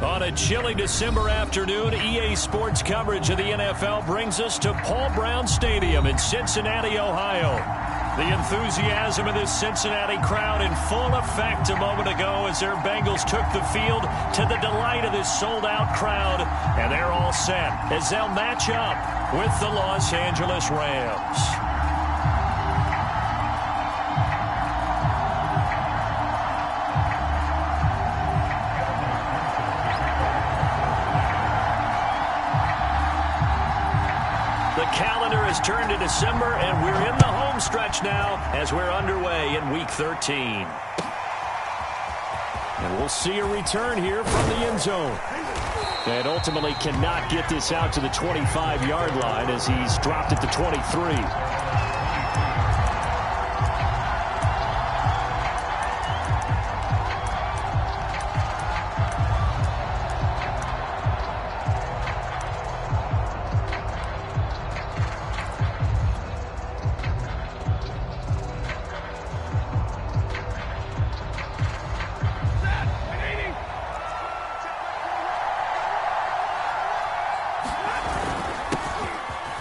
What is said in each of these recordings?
On a chilly December afternoon, EA Sports coverage of the NFL brings us to Paul Brown Stadium in Cincinnati, Ohio. The enthusiasm of this Cincinnati crowd in full effect a moment ago as their Bengals took the field to the delight of this sold-out crowd. And they're all set as they'll match up with the Los Angeles Rams. The calendar has turned to December, and we're in the home stretch now as we're underway in Week 13. And we'll see a return here from the end zone. And ultimately cannot get this out to the 25-yard line as he's dropped at the 23.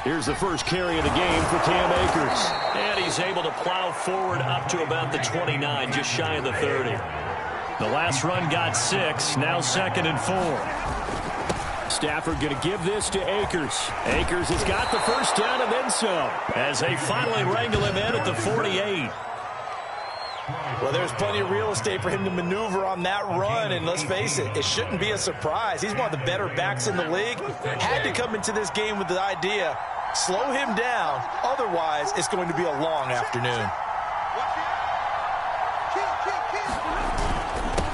Here's the first carry of the game for Cam Akers. And he's able to plow forward up to about the 29, just shy of the 30. The last run got 6, now 2nd and 4. Stafford going to give this to Akers. Akers has got the first down and then some, as they finally wrangle him in at the 48. Well, there's plenty of real estate for him to maneuver on that run, and let's face it, it shouldn't be a surprise. He's one of the better backs in the league. Had to come into this game with the idea, slow him down, otherwise it's going to be a long afternoon.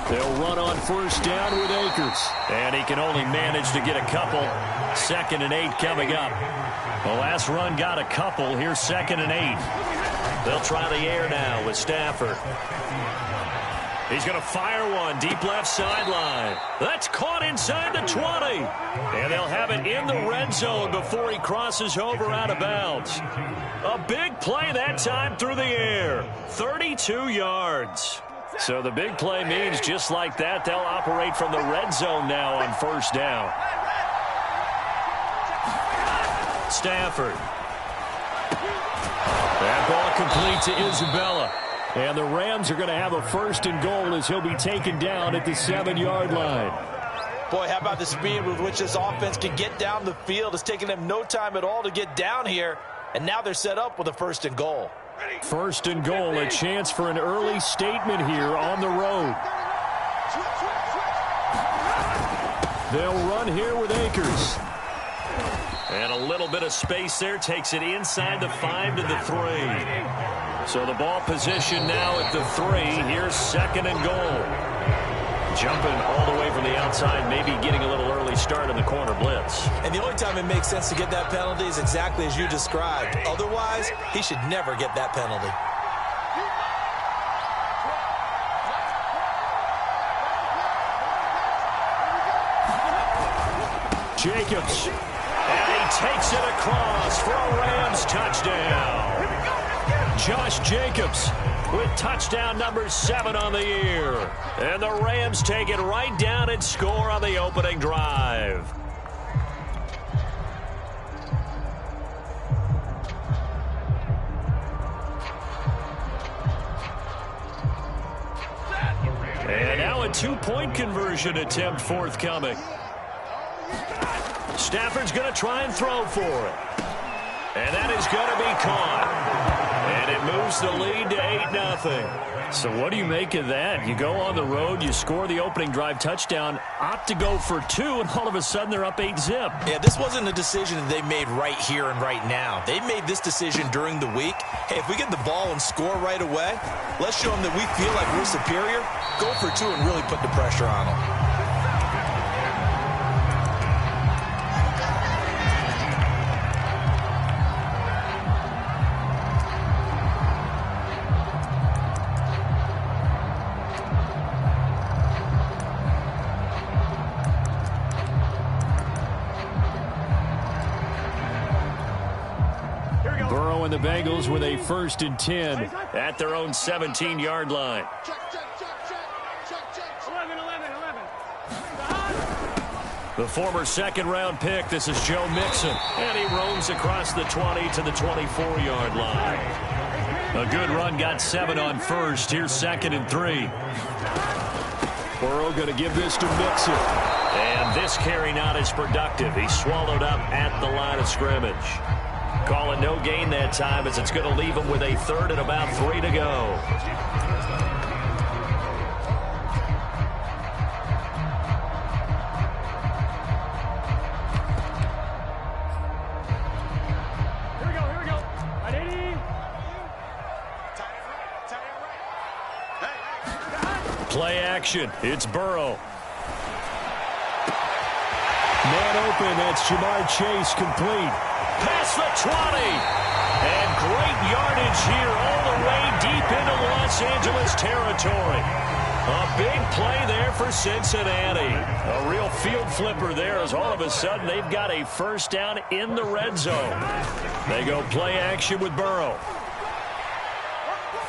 They'll run on first down with Akers, and he can only manage to get a couple. 2nd and 8 coming up. The last run got a couple. Here's 2nd and 8. They'll try the air now with Stafford. He's going to fire one deep left sideline. That's caught inside the 20. And they'll have it in the red zone before he crosses over out of bounds. A big play that time through the air. 32 yards. So the big play means just like that, they'll operate from the red zone now on first down. Stafford. That ball complete to Isabella. And the Rams are going to have a 1st and goal as he'll be taken down at the 7-yard line. Boy, how about the speed with which this offense can get down the field? It's taken them no time at all to get down here. And now they're set up with a 1st and goal. 1st and goal, a chance for an early statement here on the road. They'll run here with Akers. And a little bit of space there takes it inside the 5 to the 3. So the ball position now at the 3. Here's 2nd and goal. Jumping all the way from the outside, maybe getting a little early start in the corner blitz. And the only time it makes sense to get that penalty is exactly as you described. Otherwise, he should never get that penalty. Jacobs. And he takes it across for a Rams touchdown. Josh Jacobs with touchdown number 7 on the year. And the Rams take it right down and score on the opening drive. And now a 2-point conversion attempt forthcoming. Stafford's going to try and throw for it. And that is going to be caught. And it moves the lead to 8-0. So what do you make of that? You go on the road, you score the opening drive touchdown, opt to go for 2, and all of a sudden they're up 8-zip. Yeah, this wasn't a decision that they made right here and right now. They made this decision during the week. Hey, if we get the ball and score right away, let's show them that we feel like we're superior. Go for 2 and really put the pressure on them. The Bengals with a 1st and 10 at their own 17-yard line. Check. 11. The former second-round pick, this is Joe Mixon. And he roams across the 20 to the 24-yard line. A good run, got 7 on first. Here's 2nd and 3. Burrow going to give this to Mixon. And this carry not as productive. He's swallowed up at the line of scrimmage. Calling no gain that time as it's going to leave him with a 3rd and about 3 to go. Play action. It's Burrow. Man open. That's Jamar Chase complete. Past the 20. And great yardage here all the way deep into Los Angeles territory. A big play there for Cincinnati. A real field flipper there as all of a sudden they've got a 1st down in the red zone. They go play action with Burrow.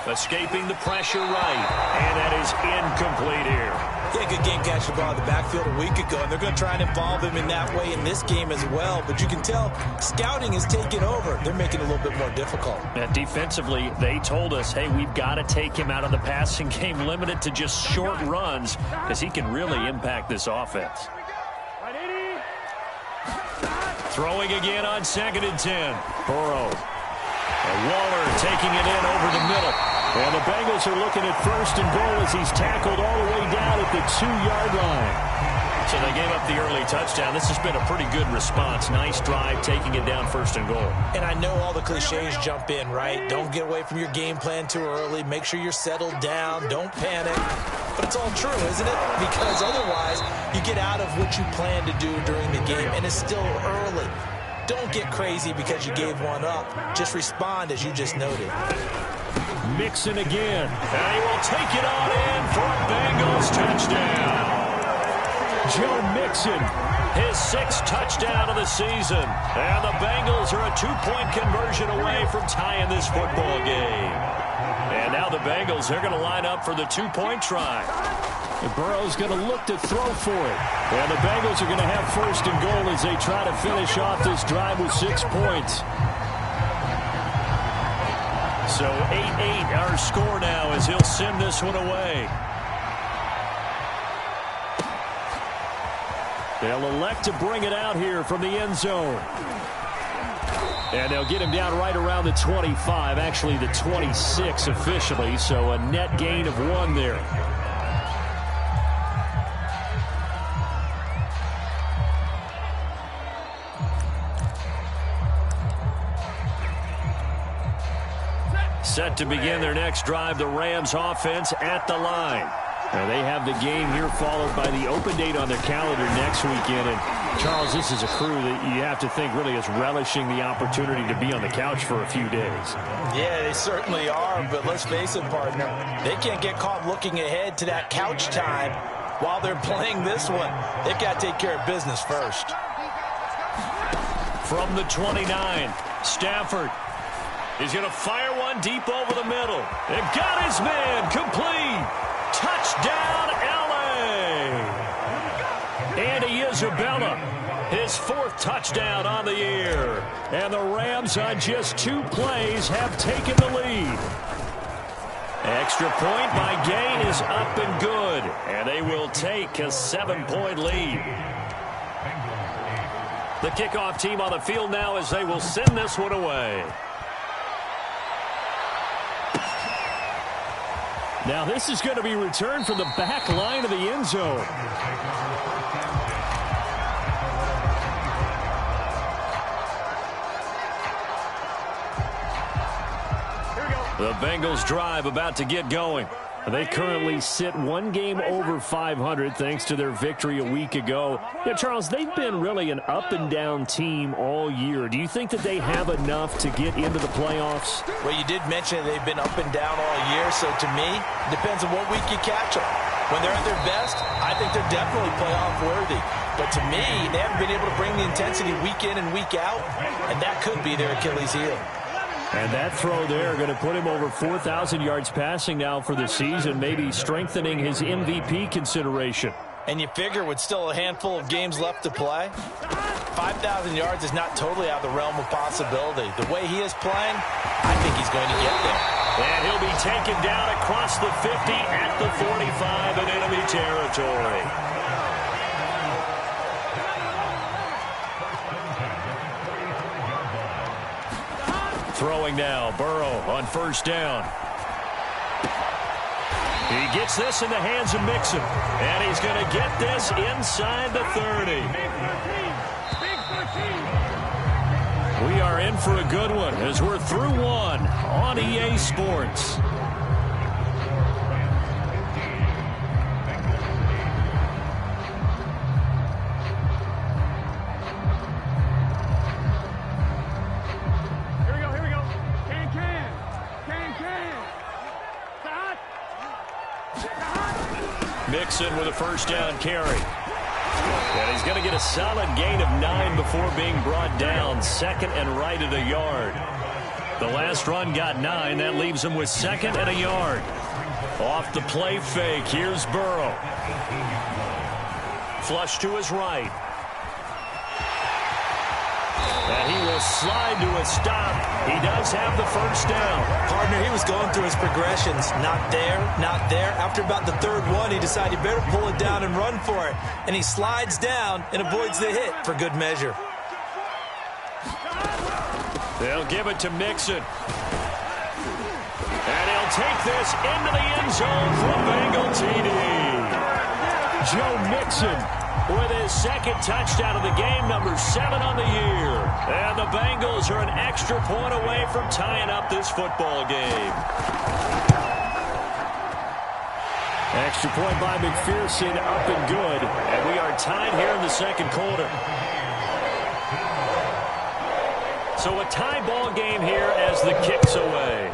Escaping the pressure right. And that is incomplete here. Yeah, good game catching the ball in the backfield a week ago, and they're going to try and involve him in that way in this game as well. But you can tell scouting is taking over. They're making it a little bit more difficult. And defensively, they told us, hey, we've got to take him out of the passing game, limited to just short runs, because he can really impact this offense. Throwing again on 2nd and 10. Burrow. And Waller taking it in over the middle. And the Bengals are looking at 1st and goal as he's tackled all the way down at the 2-yard line. So they gave up the early touchdown. This has been a pretty good response. Nice drive, taking it down 1st and goal. And I know all the cliches jump in, right? Don't get away from your game plan too early. Make sure you're settled down. Don't panic. But it's all true, isn't it? Because otherwise, you get out of what you plan to do during the game, and it's still early. Don't get crazy because you gave one up. Just respond as you just noted. Mixon again. And he will take it on in for a Bengals touchdown. Joe Mixon. His 6th touchdown of the season. And the Bengals are a 2-point conversion away from tying this football game. And now the Bengals, they're going to line up for the 2-point try. And Burrow's going to look to throw for it. And the Bengals are going to have 1st and goal as they try to finish off this drive with 6 points. So 8-8 our score now as he'll send this one away. They'll elect to bring it out here from the end zone. And they'll get him down right around the 25, actually the 26 officially, so a net gain of 1 there. Set to begin their next drive, the Rams offense at the line. Now they have the game here followed by the open date on their calendar next weekend. And Charles, this is a crew that you have to think really is relishing the opportunity to be on the couch for a few days. Yeah, they certainly are, but let's face it, partner. They can't get caught looking ahead to that couch time while they're playing this one. They've got to take care of business first. From the 29, Stafford. He's going to fire one deep over the middle. And got his man complete. Touchdown, L.A. Andy Isabella, his 4th touchdown on the year. And the Rams on just 2 plays have taken the lead. Extra point by Gain is up and good. And they will take a 7-point lead. The kickoff team on the field now as they will send this one away. Now this is going to be returned from the back line of the end zone. The Bengals drive about to get going. They currently sit 1 game over 500 thanks to their victory a week ago. Yeah, Charles, they've been really an up-and-down team all year. Do you think that they have enough to get into the playoffs? Well, you did mention they've been up and down all year, so to me, it depends on what week you catch them. When they're at their best, I think they're definitely playoff worthy. But to me, they haven't been able to bring the intensity week in and week out, and that could be their Achilles heel. And that throw there going to put him over 4,000 yards passing now for the season, maybe strengthening his MVP consideration. And you figure with still a handful of games left to play, 5,000 yards is not totally out of the realm of possibility. The way he is playing, I think he's going to get there. And he'll be taken down across the 50 at the 45 in enemy territory. Throwing now, Burrow on first down. He gets this in the hands of Mixon, and he's going to get this inside the 30. We are in for a good one as we're through one on EA Sports. Mixon with a first down carry. And he's going to get a solid gain of 9 before being brought down. Second and right at a yard. The last run got 9. That leaves him with second and a yard. Off the play fake. Here's Burrow. Flush to his right. And he will slide to a stop. He does have the first down. Partner, he was going through his progressions. Not there, not there. After about the third one, he decided he better pull it down and run for it. And he slides down and avoids the hit for good measure. They'll give it to Mixon. And he'll take this into the end zone for a Bengal TD. Joe Mixon with his second touchdown of the game, number 7 on the year. And the Bengals are an extra point away from tying up this football game. Extra point by McPherson, up and good. And we are tied here in the second quarter. So a tie ball game here as the kick's away.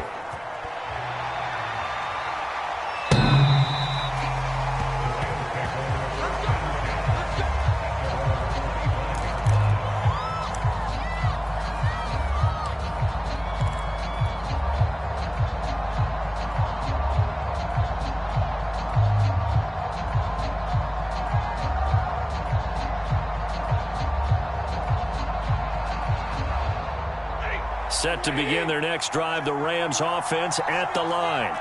Set to begin their next drive, the Rams offense at the line.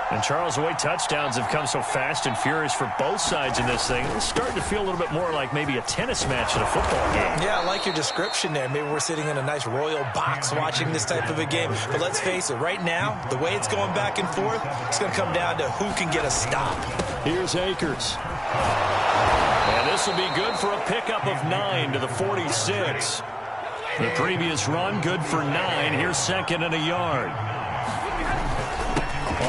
And Charles, the way touchdowns have come so fast and furious for both sides in this thing, it's starting to feel a little bit more like maybe a tennis match in a football game. Yeah, I like your description there. Maybe we're sitting in a nice royal box watching this type of a game. But let's face it, right now, the way it's going back and forth, it's going to come down to who can get a stop. Here's Akers. And this will be good for a pickup of 9 to the 46. The previous run, good for 9. Here's second and a yard.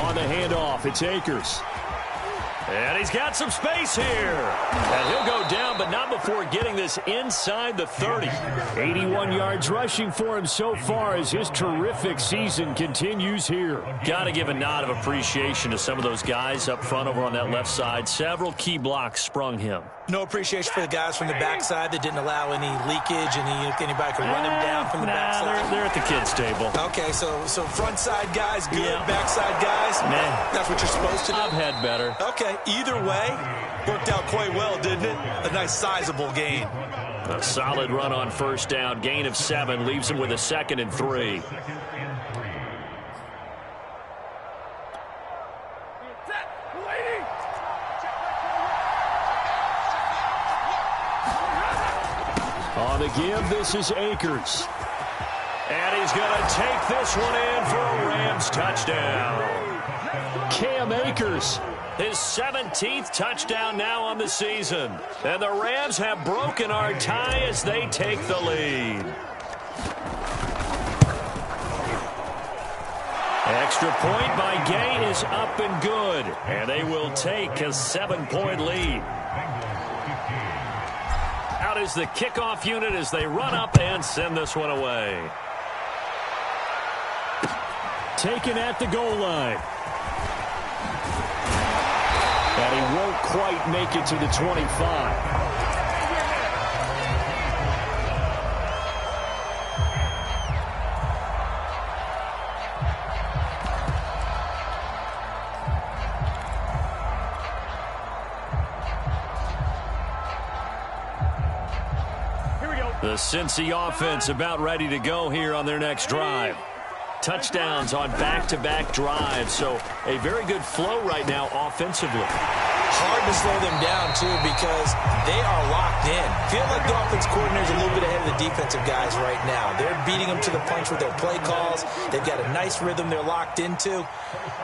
On the handoff, it's Akers. And he's got some space here. And he'll go down, but not before getting this inside the 30. 81 yards rushing for him so far as his terrific season continues here. Got to give a nod of appreciation to some of those guys up front over on that left side. Several key blocks sprung him. No appreciation for the guys from the backside that didn't allow any leakage, and anybody could run him down from the backside. They're at the kids' table. Okay, so front side guys good, Yeah. backside guys, that's what you're supposed to do. I've had better. Okay, either way, worked out quite well, didn't it? A nice sizable gain. A solid run on first down. Gain of 7 leaves him with a second and 3. On the give, this is Akers. And he's going to take this one in for a Rams touchdown. Cam Akers. His 17th touchdown now on the season. And the Rams have broken our tie as they take the lead. Extra point by Gay is up and good. And they will take a 7-point lead. Out is the kickoff unit as they run up and send this one away. Taken at the goal line. And he won't quite make it to the 25. The Cincy offense about ready to go here on their next drive. Touchdowns on back-to-back drives, so a very good flow right now offensively. Hard to slow them down, too, because they are locked in. Feel like the offense coordinator is a little bit ahead of the defensive guys right now. They're beating them to the punch with their play calls. They've got a nice rhythm they're locked into.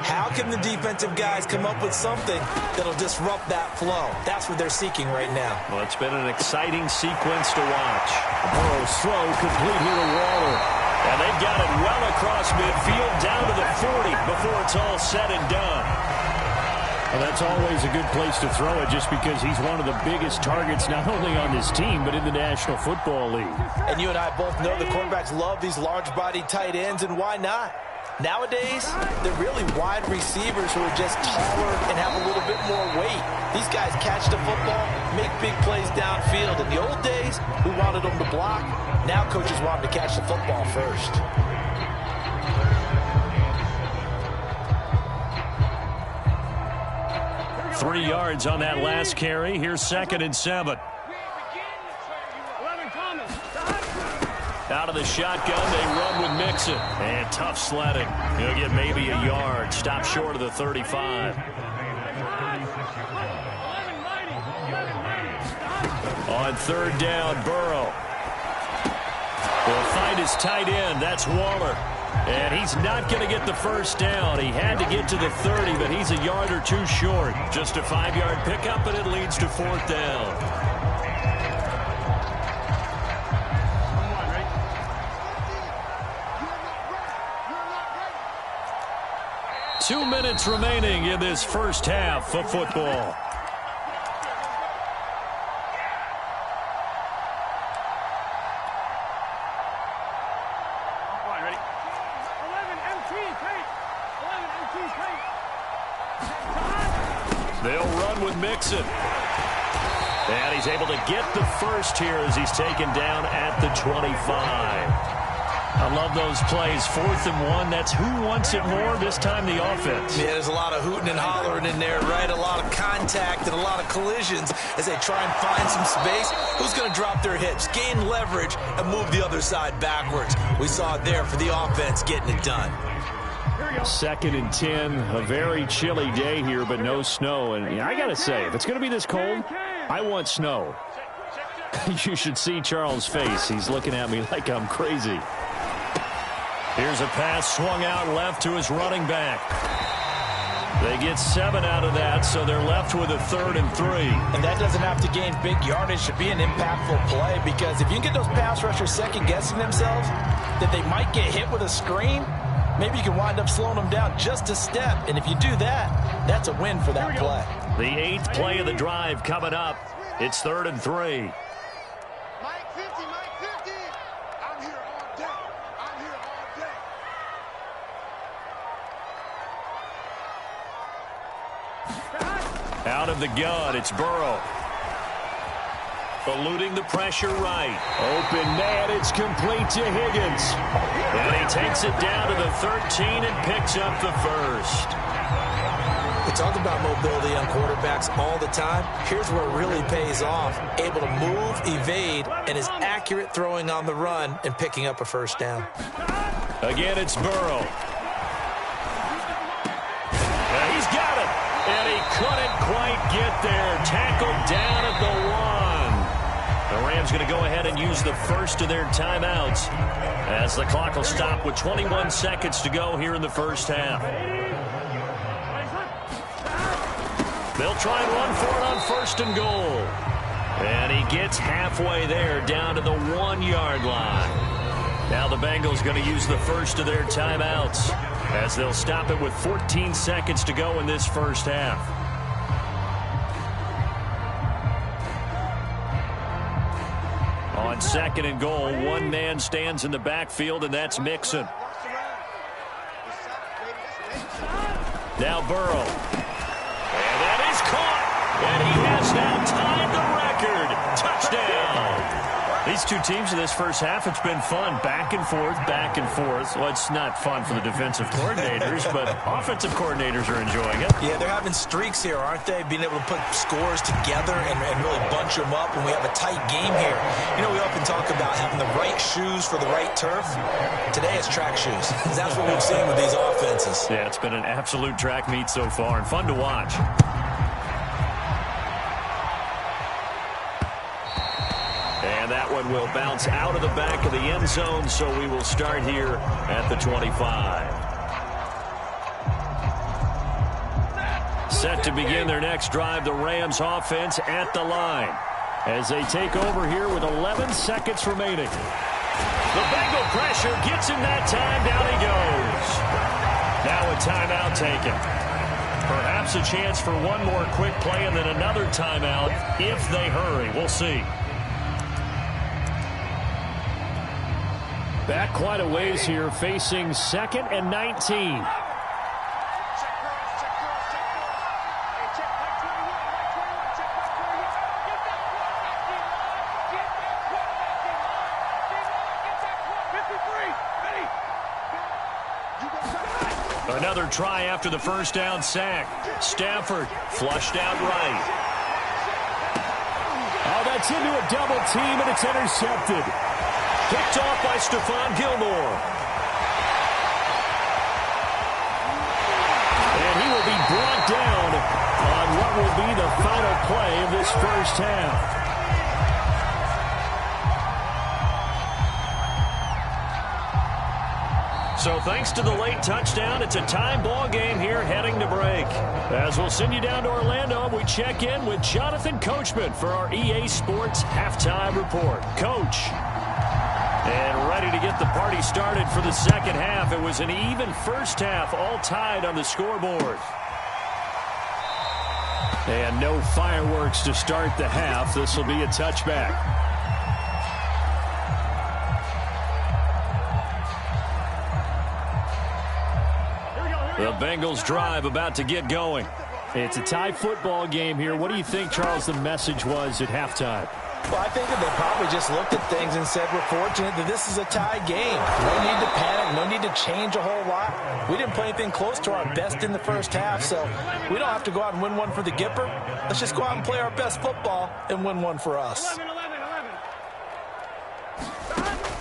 How can the defensive guys come up with something that'll disrupt that flow? That's what they're seeking right now. Well, it's been an exciting sequence to watch. Burrow's throw complete here to Waller. And they've got it well across midfield down to the 40 before it's all said and done. Well, that's always a good place to throw it just because he's one of the biggest targets not only on this team but in the National Football League. And you and I both know the quarterbacks love these large-bodied tight ends, and why not? Nowadays, they're really wide receivers who are just taller and have a little bit more weight. These guys catch the football, make big plays downfield. In the old days, we wanted them to block. Now coaches want them to catch the football first. Three yards on that last carry. Here's 2nd and 7. Out of the shotgun, they run with Mixon. And tough sledding. He'll get maybe a yard. Stop short of the 35. On 3rd down, Burrow will find his tight end. That's Waller. And he's not going to get the first down. He had to get to the 30, but he's a yard or two short. Just a 5-yard pickup, and it leads to 4th down. Two minutes remaining in this first half of football. They'll run with Mixon. And he's able to get the first here as he's taken down at the 25. I love those plays. 4th and 1. That's who wants it more, this time the offense. Yeah, there's a lot of hooting and hollering in there, right? A lot of contact and a lot of collisions as they try and find some space. Who's going to drop their hips, gain leverage, and move the other side backwards? We saw it there for the offense getting it done. 2nd and 10. A very chilly day here, but no snow. And I got to say, if it's going to be this cold, I want snow. You should see Charles' face. He's looking at me like I'm crazy. Here's a pass swung out left to his running back. They get 7 out of that, so they're left with a 3rd and 3. And that doesn't have to gain big yardage to be an impactful play, because if you can get those pass rushers second-guessing themselves that they might get hit with a screen, maybe you can wind up slowing them down just a step. And if you do that, that's a win for that play. The 8th play of the drive coming up. It's 3rd and 3. Out of the gun, it's Burrow. Eluding the pressure right. Open man, it's complete to Higgins. And he takes it down to the 13 and picks up the first. We talk about mobility on quarterbacks all the time. Here's where it really pays off. Able to move, evade, and is accurate throwing on the run and picking up a first down. Again, it's Burrow. And he's got it. And he couldn't quite get there. Tackled down at the 1. The Rams going to go ahead and use the first of their timeouts as the clock will stop with 21 seconds to go here in the first half. They'll try and run for it on 1st and goal. And he gets halfway there down to the 1-yard line. Now the Bengals going to use the first of their timeouts as they'll stop it with 14 seconds to go in this first half. On 2nd and goal, one man stands in the backfield, and that's Mixon. Now Burrow. And that is caught. And he has now tied the record. Touchdown. He's two teams in this first half, it's been fun. Back and forth, back and forth. Well, it's not fun for the defensive coordinators, but offensive coordinators are enjoying it. Yeah, they're having streaks here, aren't they? Being able to put scores together and really bunch them up, and we have a tight game here. You know, we often talk about having the right shoes for the right turf. Today it's track shoes. That's what we've seen with these offenses. Yeah, it's been an absolute track meet so far and fun to watch. And that one will bounce out of the back of the end zone, so we will start here at the 25. Set to begin their next drive, the Rams offense at the line as they take over here with 11 seconds remaining. The Bengal pressure gets him that time. Down he goes. Now a timeout taken. Perhaps a chance for one more quick play and then another timeout if they hurry. We'll see. Back quite a ways here, facing 2nd and 19. Another try after the first down sack. Stafford flushed out right. Oh, that's into a double team, and it's intercepted. Picked off by Stephon Gilmore. And he will be brought down on what will be the final play of this first half. So thanks to the late touchdown, it's a tie ball game here heading to break. As we'll send you down to Orlando, we check in with Jonathan Coachman for our EA Sports Halftime Report. Coach. And ready to get the party started for the second half. It was an even first half, all tied on the scoreboard. And no fireworks to start the half. This will be a touchback. The Bengals drive about to get going. It's a tie football game here. What do you think, Charles, the message was at halftime? Well, I think that they probably just looked at things and said, we're fortunate that this is a tie game. No need to panic. No need to change a whole lot. We didn't play anything close to our best in the first half, so we don't have to go out and win one for the Gipper. Let's just go out and play our best football and win one for us.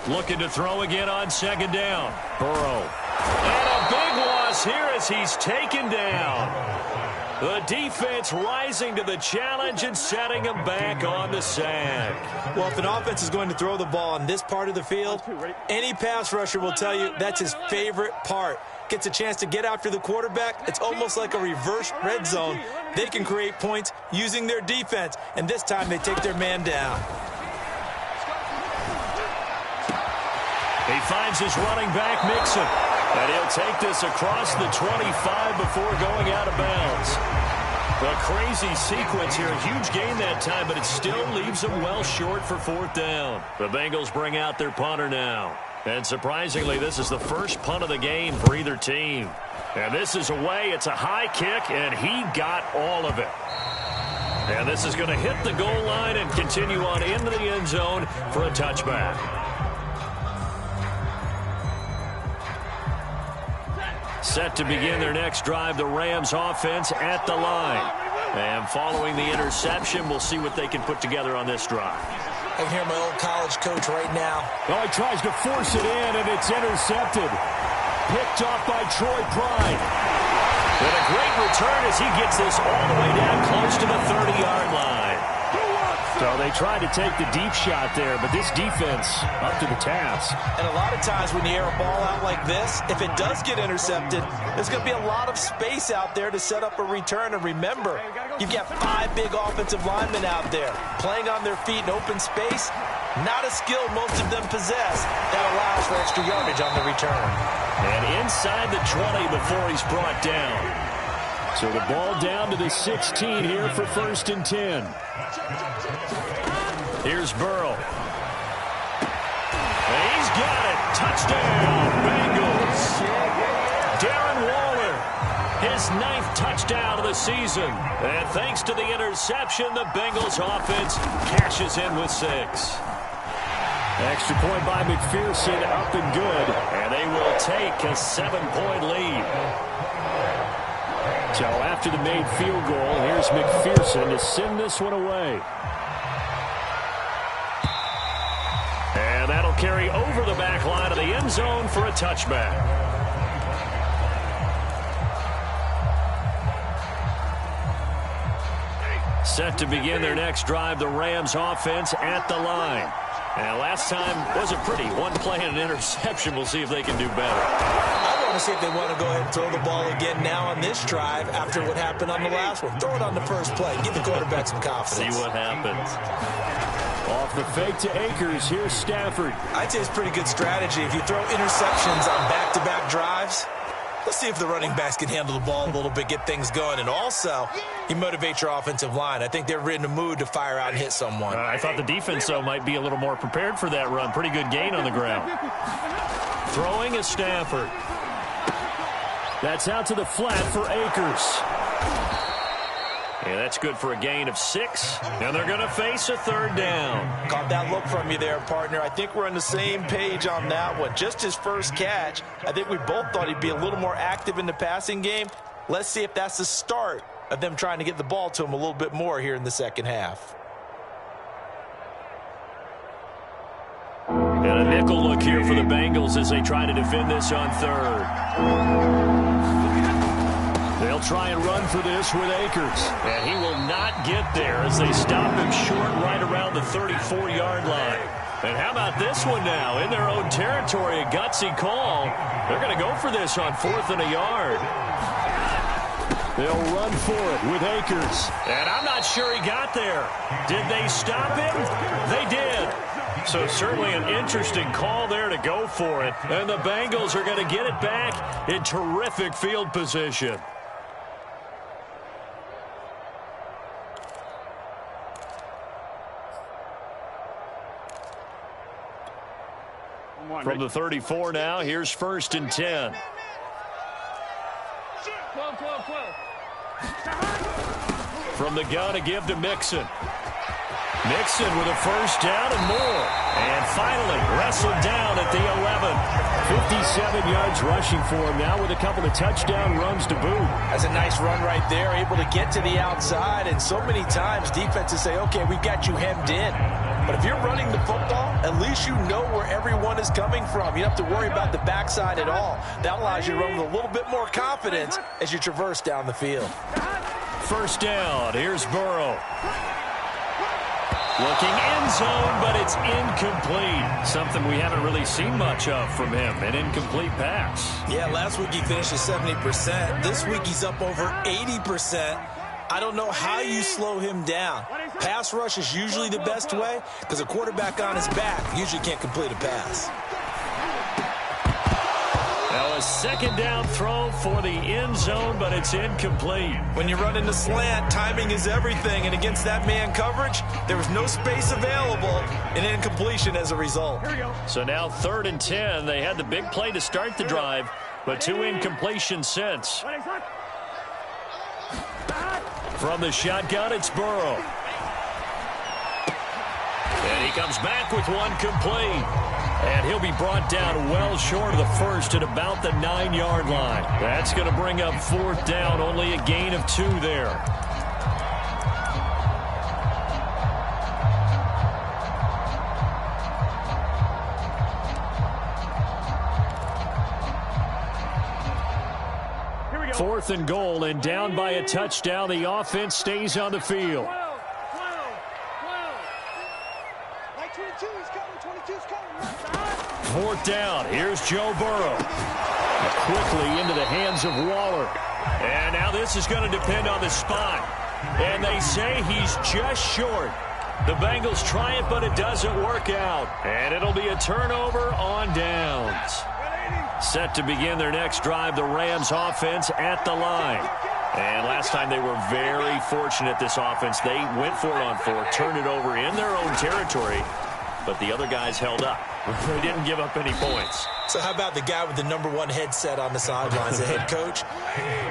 Looking to throw again on second down. Burrow. And a big loss here as he's taken down. The defense rising to the challenge and setting him back on the sack. Well, if an offense is going to throw the ball in this part of the field, any pass rusher will tell you that's his favorite part. Gets a chance to get after the quarterback. It's almost like a reverse red zone. They can create points using their defense, and this time they take their man down. He finds his running back, Mixon. And he'll take this across the 25 before going out of bounds. A crazy sequence here. A huge gain that time, but it still leaves them well short for fourth down. The Bengals bring out their punter now. And surprisingly, this is the first punt of the game for either team. And this is away. It's a high kick, and he got all of it. And this is going to hit the goal line and continue on into the end zone for a touchback. Set to begin their next drive, the Rams offense at the line. And following the interception, we'll see what they can put together on this drive. I can hear my old college coach right now. Oh, he tries to force it in, and it's intercepted. Picked off by Troy Pride. And a great return as he gets this all the way down close to the 30-yard line. So they tried to take the deep shot there, but this defense up to the task. And a lot of times when you air a ball out like this, if it does get intercepted, there's going to be a lot of space out there to set up a return. And remember, you've got 5 big offensive linemen out there playing on their feet in open space. Not a skill most of them possess that allows for extra yardage on the return. And inside the 20 before he's brought down. So the ball down to the 16 here for 1st and 10. Here's Burrow. And he's got it. Touchdown, Bengals. Darren Waller, his 9th touchdown of the season. And thanks to the interception, the Bengals offense cashes in with 6. Extra point by McPherson, up and good. And they will take a 7-point lead. So after the made field goal, here's McPherson to send this one away. And that'll carry over the back line of the end zone for a touchback. Set to begin their next drive, the Rams offense at the line. And last time wasn't pretty. One play and an interception. We'll see if they can do better. I want to see if they want to go ahead and throw the ball again now on this drive after what happened on the last one. Throw it on the first play. Give the quarterback some confidence. See what happens. Off the fake to Akers. Here's Stafford. I'd say it's pretty good strategy. If you throw interceptions on back-to-back drives, let's see if the running backs can handle the ball a little bit, get things going. And also, you motivate your offensive line. I think they're in the mood to fire out and hit someone. I thought the defense, though, might be a little more prepared for that run. Pretty good gain on the ground. Throwing is Stafford. That's out to the flat for Akers. Yeah, that's good for a gain of 6. And they're going to face a third down. Caught that look from you there, partner. I think we're on the same page on that one. Just his first catch. I think we both thought he'd be a little more active in the passing game. Let's see if that's the start of them trying to get the ball to him a little bit more here in the second half. And a nickel look here for the Bengals as they try to defend this on third. They'll try and run for this with Akers. And he will not get there as they stop him short right around the 34-yard line. And how about this one now? In their own territory, a gutsy call. They're going to go for this on 4th and a yard. They'll run for it with Akers. And I'm not sure he got there. Did they stop him? They did. So certainly an interesting call there to go for it. And the Bengals are going to get it back in terrific field position. From the 34 now, here's 1st and 10. From the gun, a give to Mixon. Mixon with a first down and more. And finally wrestled down at the 11. 57 yards rushing for him now with a couple of touchdown runs to boot. That's a nice run right there, able to get to the outside. And so many times defenses say, okay, we've got you hemmed in. But if you're running the football, at least you know where everyone is coming from. You don't have to worry about the backside at all. That allows you to run with a little bit more confidence as you traverse down the field. First down, here's Burrow. Looking end zone, but it's incomplete. Something we haven't really seen much of from him, an incomplete pass. Yeah, last week he finished at 70%. This week he's up over 80%. I don't know how you slow him down. Pass rush is usually the best way because a quarterback on his back usually can't complete a pass. Now a second down throw for the end zone, but it's incomplete. When you run in the slant, timing is everything, and against that man coverage, there was no space available, and incompletion as a result. So now 3rd and 10. They had the big play to start the drive, but 2 incompletions since. From the shotgun, it's Burrow. And he comes back with one complete. And he'll be brought down well short of the first at about the 9-yard line. That's going to bring up 4th down, only a gain of 2 there. Here we go. 4th and goal, and down by a touchdown. The offense stays on the field. 4th down. Here's Joe Burrow. Quickly into the hands of Waller. And now this is going to depend on the spot. And they say he's just short. The Bengals try it, but it doesn't work out. And it'll be a turnover on downs. Set to begin their next drive, the Rams offense at the line. And last time they were very fortunate, this offense. They went for it on 4th, turned it over in their own territory. But the other guys held up. They didn't give up any points. So how about the guy with the #1 headset on the sidelines, the head coach?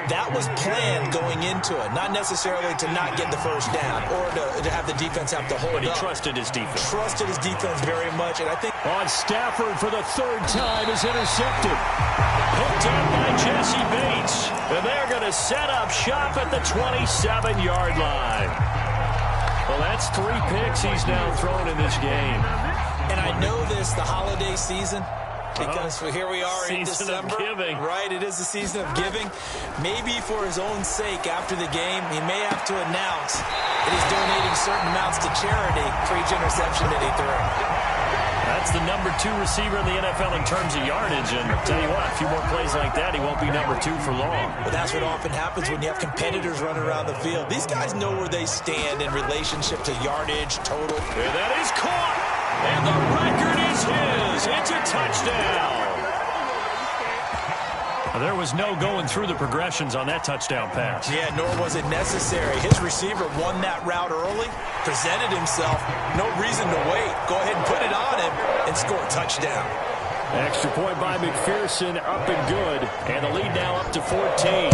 That was planned going into it, not necessarily to not get the first down or to have the defense have to hold up. But he trusted his defense. Trusted his defense very much, and I think... On Stafford for the 3rd time is intercepted. Picked up by Jesse Bates. And they're going to set up shop at the 27-yard line. Well, that's 3 picks he's now thrown in this game. And I know this, the holiday season, because here we are in December. Season of giving. Right, it is the season of giving. Maybe for his own sake after the game, he may have to announce that he's donating certain amounts to charity for each interception that he threw. That's the #2 receiver in the NFL in terms of yardage. And I'll tell you what, a few more plays like that, he won't be #2 for long. But that's what often happens when you have competitors running around the field. These guys know where they stand in relationship to yardage, total. And that is caught. And the record is his. It's a touchdown. There was no going through the progressions on that touchdown pass. Yeah, nor was it necessary. His receiver won that route early, presented himself, no reason to wait. Go ahead and put it on him and score a touchdown. Extra point by McPherson, up and good. And the lead now up to 14.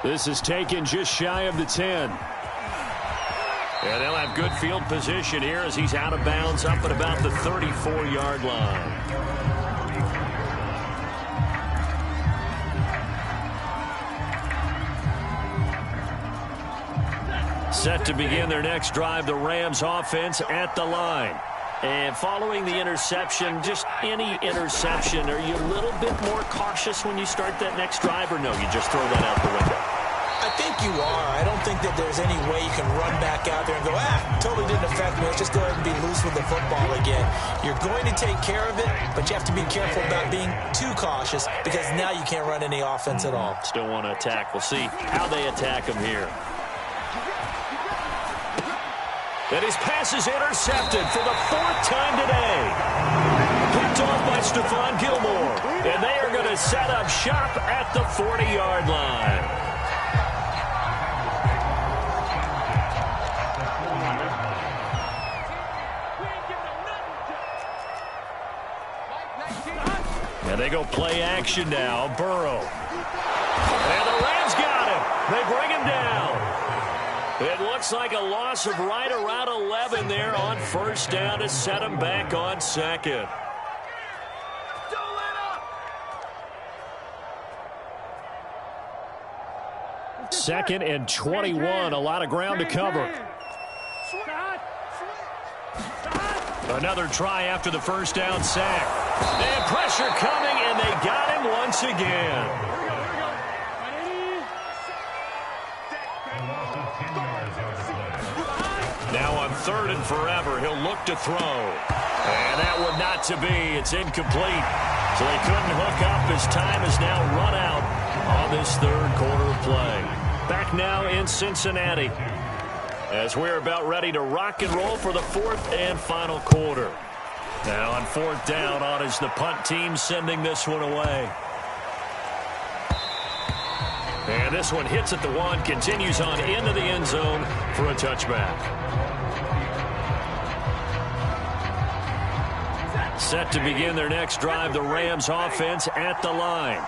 This is taken just shy of the 10. And they'll have good field position here as he's out of bounds up at about the 34-yard line. Set to begin their next drive, the Rams offense at the line. And following the interception, just any interception, are you a little bit more cautious when you start that next drive, or no, you just throw that out the window? I think you are. I don't think that there's any way you can run back out there and go, totally didn't affect me. Let's just go ahead and be loose with the football again. You're going to take care of it, but you have to be careful about being too cautious because now you can't run any offense at all. Still want to attack. We'll see how they attack him here. And his pass is intercepted for the 4th time today. Picked off by Stephon Gilmore. And they are going to set up shop at the 40-yard line. And they go play action now. Burrow. And the Rams got him. They bring him down. It looks like a loss of right around 11 there on 1st down to set him back on 2nd. Second and 21. A lot of ground to cover. Another try after the 1st down sack. And pressure coming, and they got him once again. Now on 3rd and forever, he'll look to throw. And that one not to be. It's incomplete. So they couldn't hook up. His time is now run out on this 3rd quarter of play. Back now in Cincinnati, as we're about ready to rock and roll for the 4th and final quarter. Now on 4th down, on is the punt team sending this one away. And this one hits at the 1, continues on into the end zone for a touchback. Set to begin their next drive, the Rams offense at the line.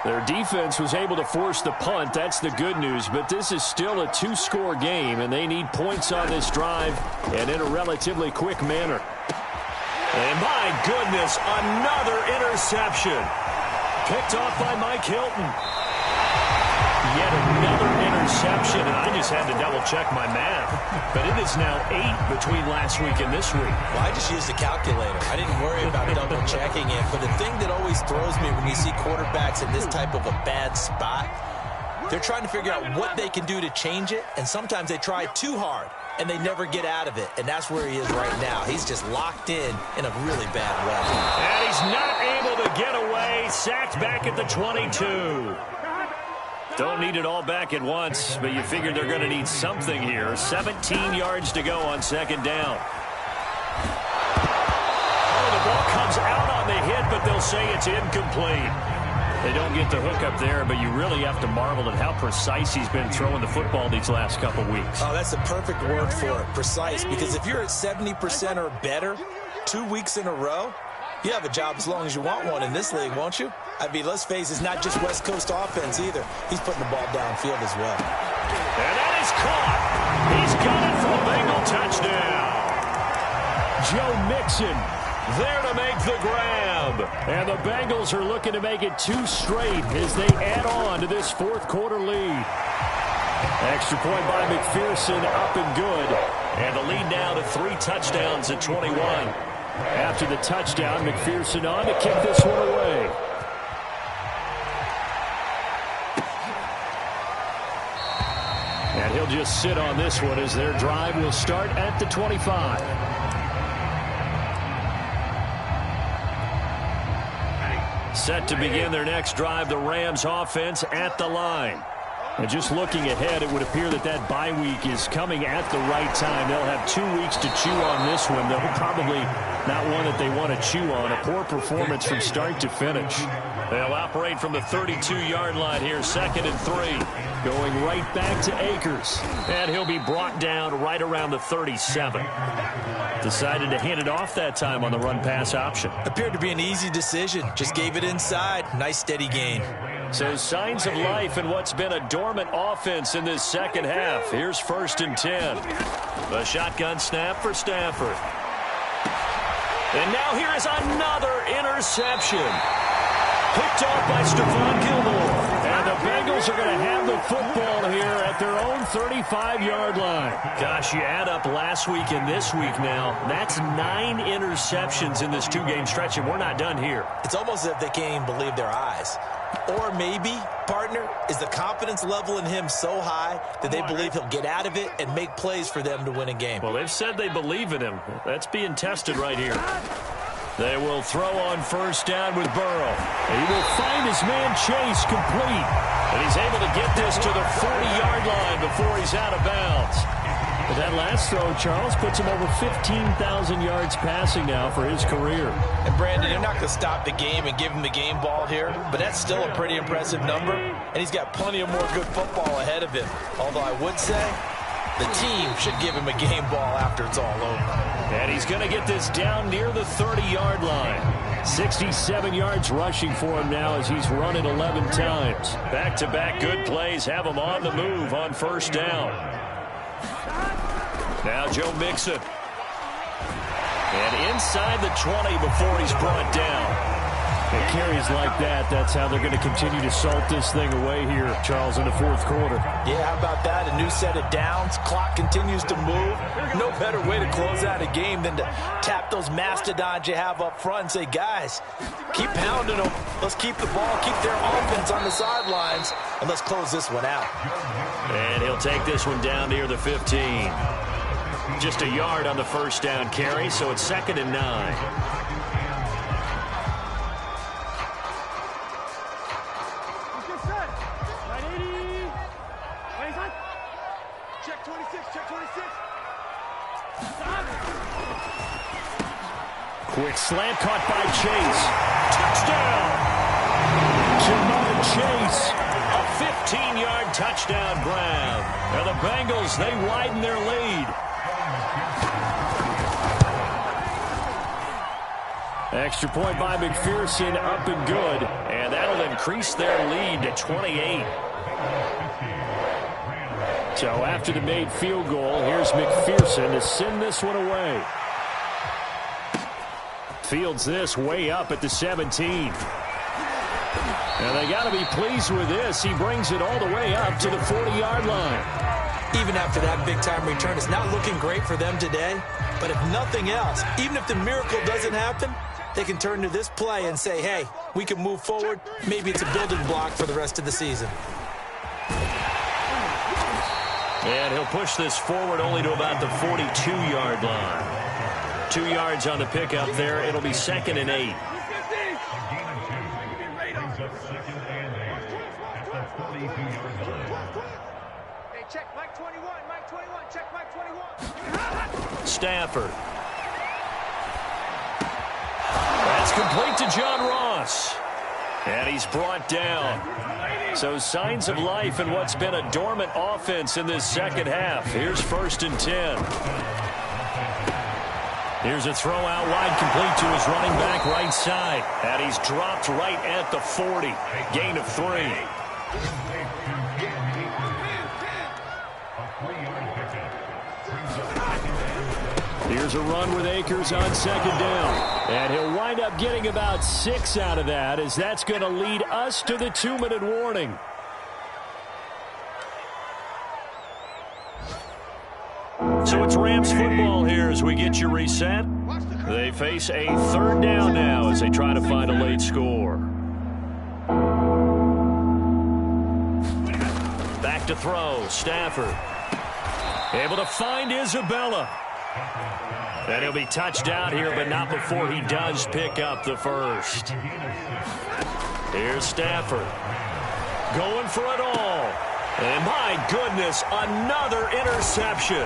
Their defense was able to force the punt. That's the good news. But this is still a 2-score game, and they need points on this drive and in a relatively quick manner. And my goodness, another interception. Picked off by Mike Hilton. Yet another interception, and I just had to double-check my math. But it is now 8 between last week and this week. Well, I just used a calculator. I didn't worry about double-checking it. But the thing that always throws me when you see quarterbacks in this type of a bad spot, they're trying to figure out what they can do to change it, and sometimes they try too hard, and they never get out of it. And that's where he is right now. He's just locked in a really bad way. And he's not able to get away. Sacked back at the 22. Don't need it all back at once, but you figure they're going to need something here. 17 yards to go on 2nd down. Oh, the ball comes out on the hit, but they'll say it's incomplete. They don't get the hook up there, but you really have to marvel at how precise he's been throwing the football these last couple weeks. Oh, that's the perfect word for it, precise, because if you're at 70% or better 2 weeks in a row, you have a job as long as you want one in this league, won't you? I mean, let's face it, it's not just West Coast offense either. He's putting the ball downfield as well. And that is caught. He's got it for a Bengal touchdown. Joe Mixon there to make the grab. And the Bengals are looking to make it 2 straight as they add on to this fourth quarter lead. Extra point by McPherson, up and good. And the lead now to 3 touchdowns at 21. After the touchdown, McPherson on to kick this one away. And he'll just sit on this one as their drive will start at the 25. Set to begin their next drive, the Rams offense at the line. And just looking ahead, it would appear that that bye week is coming at the right time. They'll have 2 weeks to chew on this one, though probably not one that they want to chew on. A poor performance from start to finish. They'll operate from the 32-yard line here, 2nd and 3. Going right back to Akers. And he'll be brought down right around the 37. Decided to hand it off that time on the run-pass option. Appeared to be an easy decision. Just gave it inside. Nice, steady gain. So signs of life in what's been a dormant offense in this second half. Here's 1st and 10. A shotgun snap for Stafford. And now here is another interception. Picked off by Stephon Gilmore. And the Bengals are going to have the football here at their own 35-yard line. Gosh, you add up last week and this week now. That's 9 interceptions in this 2-game stretch, and we're not done here. It's almost as if they can't even believe their eyes. Or maybe, partner, is the confidence level in him so high that they believe he'll get out of it and make plays for them to win a game. Well, they've said they believe in him. That's being tested right here. They will throw on 1st down with Burrow. He will find his man Chase complete. And he's able to get this to the 40-yard line before he's out of bounds. But that last throw, Charles, puts him over 15,000 yards passing now for his career. And Brandon, you're not going to stop the game and give him the game ball here, but that's still a pretty impressive number, and he's got plenty of more good football ahead of him. Although I would say the team should give him a game ball after it's all over. And he's going to get this down near the 30-yard line. 67 yards rushing for him now as he's run it 11 times. Back-to-back good plays have him on the move on 1st down. Now Joe Mixon. And inside the 20 before he's brought down. And carries like that, that's how they're going to continue to salt this thing away here, Charles, in the fourth quarter. Yeah, how about that? A new set of downs. Clock continues to move. No better way to close out a game than to tap those mastodons you have up front and say, guys, keep pounding them. Let's keep the ball, keep their offense on the sidelines, and let's close this one out. And he'll take this one down near the 15. Just a yard on the 1st down carry, so it's 2nd and 9. Quick slant caught by Chase. Touchdown! Jamar Chase. A 15-yard touchdown grab. Now the Bengals, they widen their lead. Extra point by McPherson, up and good. And that'll increase their lead to 28. So after the made field goal, here's McPherson to send this one away. Fields this way up at the 17. And they got to be pleased with this. He brings it all the way up to the 40-yard line. Even after that big-time return, it's not looking great for them today. But if nothing else, even if the miracle doesn't happen, they can turn to this play and say, hey, we can move forward. Maybe it's a building block for the rest of the season. And he'll push this forward only to about the 42-yard line. 2 yards on the pickup there. It'll be 2nd and 8. Hey, check Mike 21, Mike 21, check Mike 21. Stafford. That's complete to John Ross. And he's brought down. So signs of life in what's been a dormant offense in this second half. Here's 1st and 10. Here's a throw out wide, complete to his running back right side. And he's dropped right at the 40. Gain of 3. Here's a run with Akers on 2nd down. And he'll wind up getting about 6 out of that, as that's going to lead us to the 2-minute warning. So it's Rams football here as we get you reset. They face a 3rd down now as they try to find a late score. Back to throw. Stafford. Able to find Isabella. And he'll be touched out here, but not before he does pick up the 1st. Here's Stafford. Going for it all. And my goodness, another interception.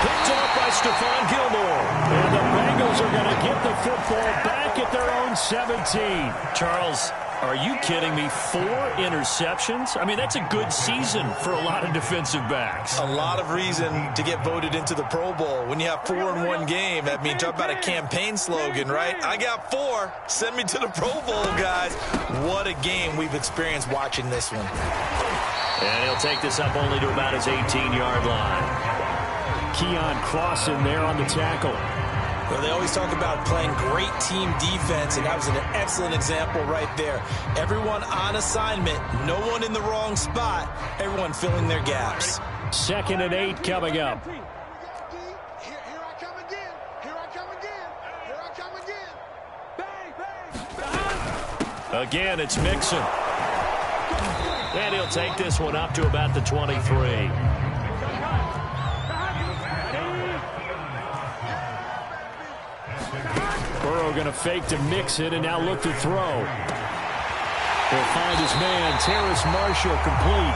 Picked off by Stephon Gilmore. And the Bengals are going to get the football back at their own 17. Charles, are you kidding me? 4 interceptions? I mean, that's a good season for a lot of defensive backs. A lot of reason to get voted into the Pro Bowl. When you have 4 in one game, that means talk about a campaign slogan, right? I got 4. Send me to the Pro Bowl, guys. What a game we've experienced watching this one. And he'll take this up only to about his 18-yard line. Keon Crossen there on the tackle. Well, they always talk about playing great team defense, and that was an excellent example right there. Everyone on assignment, no one in the wrong spot, everyone filling their gaps. 2nd and 8 coming up. Here I come again. Here I come again. Here I come again. Bang, bang. Again, it's Mixon. And he'll take this one up to about the 23. Burrow going to fake to mix it and now look to throw. He'll find his man, Terrace Marshall, complete.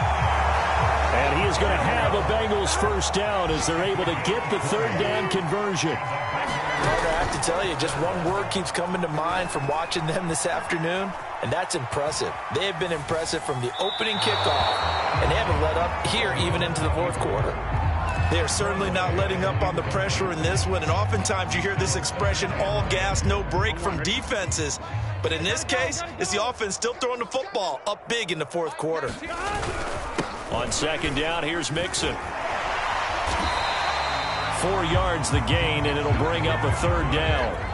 And he is going to have a Bengals 1st down as they're able to get the 3rd down conversion. Carter, I have to tell you, just one word keeps coming to mind from watching them this afternoon, and that's impressive. They have been impressive from the opening kickoff, and they haven't let up here even into the 4th quarter. They are certainly not letting up on the pressure in this one, and oftentimes you hear this expression, all gas, no break from defenses. But in this case, it's the offense still throwing the football up big in the 4th quarter. On 2nd down, here's Mixon. 4 yards the gain, and it'll bring up a 3rd down.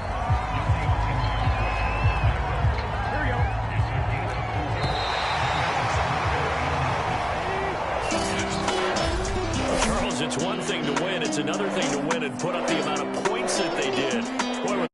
It's one thing to win. It's another thing to win and put up the amount of points that they did. Boy,